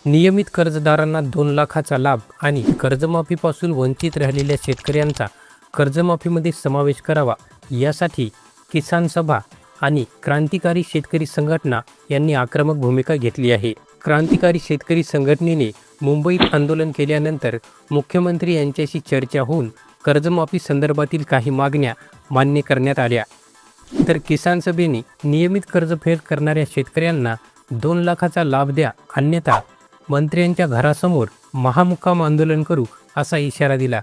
नियमित कर्जदारांना 2 लाखाचा लाभ आणि कर्जमाफीपासून वंचित राहिलेल्या शेतकऱ्यांचा कर्जमाफीमध्ये समावेश करावा यासाठी किसान सभा आणि क्रांतिकारी शेतकरी संघटना यांनी आक्रमक भूमिका घेतली आहे. क्रांतिकारी शेतकरी संघटनेने मुंबईत आंदोलन केल्यानंतर मुख्यमंत्री यांच्याशी चर्चा होऊन कर्जमाफी संदर्भातील काही मागण्या मान्य करण्यात आल्या. तर किसान सभेने नियमित कर्जफेड करणाऱ्या शेतकऱ्यांना 2 लाखाचा लाभ द्या, अन्यथा मंत्र्यांच्या घरासमोर महामुक्काम आंदोलन करू असा इशारा दिला.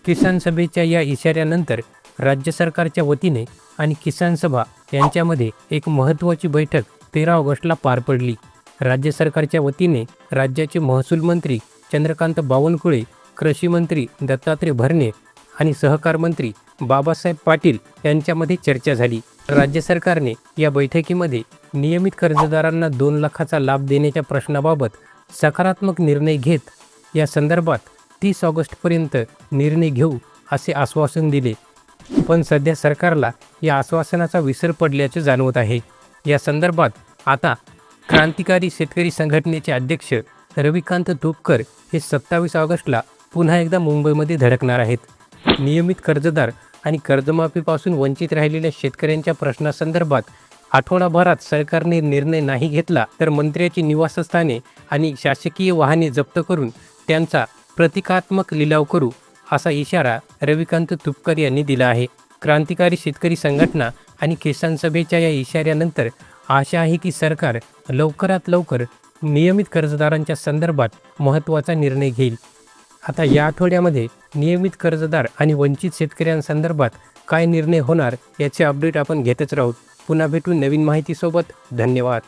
किसान सभेच्या या इशाऱ्यानंतर राज्य सरकारच्या वतीने आणि किसान सभा यांच्यामध्ये एक महत्त्वाची बैठक 13 ऑगस्टला पार पडली. राज्य सरकारच्या वतीने राज्याचे महसूल मंत्री चंद्रकांत बावनकुळे, कृषी मंत्री दत्तात्रय भरणे आणि सहकार मंत्री बाबासाहेब पाटील यांच्यामध्ये चर्चा झाली. राज्य सरकारने या बैठकीमध्ये नियमित कर्जदारांना 2 लाखाचा लाभ देण्याच्या प्रश्नाबाबत सकारात्मक निर्णय घेत या संदर्भात 30 ऑगस्टपर्यंत निर्णय घेऊ असे आश्वासन दिले. पण सध्या सरकारला या आश्वासनाचा विसर पडल्याचे जाणवत आहे. या संदर्भात आता क्रांतिकारी शेतकरी संघटनेचे अध्यक्ष रविकांत तुपकर हे 27 ऑगस्टला पुन्हा एकदा मुंबईमध्ये धडकणार आहेत. नियमित कर्जदार आणि कर्जमाफीपासून वंचित राहिलेल्या शेतकऱ्यांच्या प्रश्नासंदर्भात आठवडाभरात सरकारने निर्णय नाही घेतला तर मंत्र्याची निवासस्थाने आणि शासकीय वाहने जप्त करून त्यांचा प्रतिकात्मक लिलाव करू असा इशारा रविकांत तुपकर यांनी दिला आहे. क्रांतिकारी शेतकरी संघटना आणि किसान सभेच्या या इशाऱ्यानंतर आशा आहे की सरकार लवकरात लवकर नियमित कर्जदारांच्या संदर्भात महत्त्वाचा निर्णय घेईल. आता या आठवड्यामध्ये नियमित कर्जदार आणि वंचित शेतकऱ्यांसंदर्भात काय निर्णय होणार याचे अपडेट आपण घेतच राहू. पुन्हा भेटू नवीन माहितीसोबत. धन्यवाद.